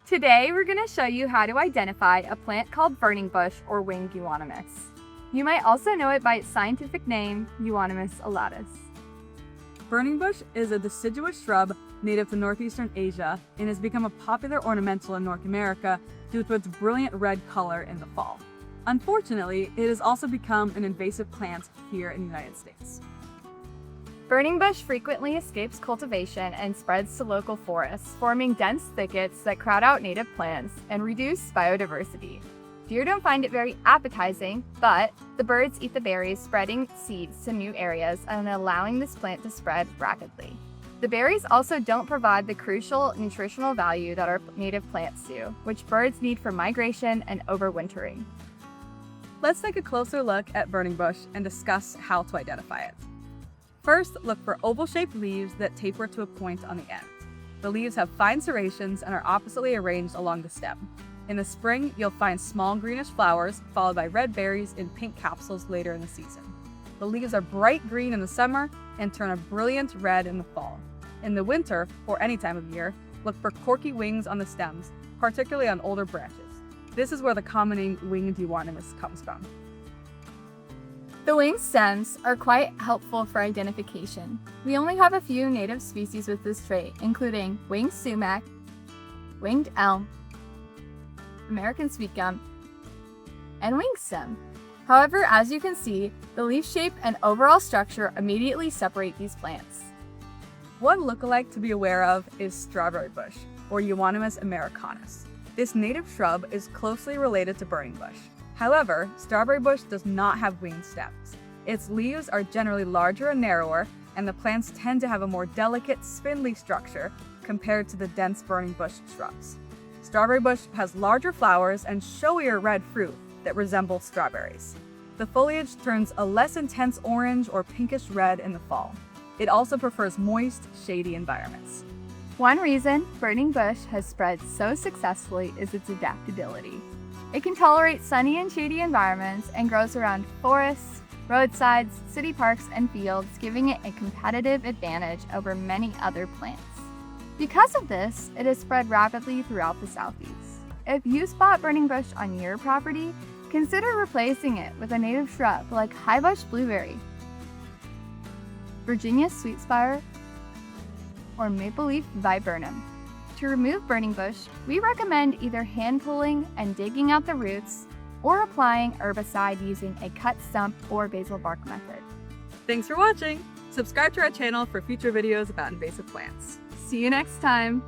Today, we're going to show you how to identify a plant called burning bush or winged euonymus. You might also know it by its scientific name, Euonymus elatus. Burning bush is a deciduous shrub native to northeastern Asia and has become a popular ornamental in North America due to its brilliant red color in the fall. Unfortunately, it has also become an invasive plant here in the United States. Burning bush frequently escapes cultivation and spreads to local forests, forming dense thickets that crowd out native plants and reduce biodiversity. Deer don't find it very appetizing, but the birds eat the berries, spreading seeds to new areas and allowing this plant to spread rapidly. The berries also don't provide the crucial nutritional value that our native plants do, which birds need for migration and overwintering. Let's take a closer look at burning bush and discuss how to identify it. First, look for oval-shaped leaves that taper to a point on the end. The leaves have fine serrations and are oppositely arranged along the stem. In the spring, you'll find small greenish flowers, followed by red berries in pink capsules later in the season. The leaves are bright green in the summer and turn a brilliant red in the fall. In the winter, or any time of year, look for corky wings on the stems, particularly on older branches. This is where the common name winged euonymus comes from. The winged stems are quite helpful for identification. We only have a few native species with this trait, including winged sumac, winged elm, American sweet gum, and winged stem. However, as you can see, the leaf shape and overall structure immediately separate these plants. One lookalike to be aware of is strawberry bush, or Euonymus americanus. This native shrub is closely related to burning bush. However, strawberry bush does not have winged stems. Its leaves are generally larger and narrower, and the plants tend to have a more delicate, spindly structure compared to the dense burning bush shrubs. Strawberry bush has larger flowers and showier red fruit that resemble strawberries. The foliage turns a less intense orange or pinkish red in the fall. It also prefers moist, shady environments. One reason burning bush has spread so successfully is its adaptability. It can tolerate sunny and shady environments and grows around forests, roadsides, city parks, and fields, giving it a competitive advantage over many other plants. Because of this, it has spread rapidly throughout the Southeast. If you spot burning bush on your property, consider replacing it with a native shrub like highbush blueberry, Virginia sweetspire, or maple leaf viburnum. To remove burning bush, we recommend either hand pulling and digging out the roots or applying herbicide using a cut stump or basil bark method. Thanks for watching! Subscribe to our channel for future videos about invasive plants. See you next time!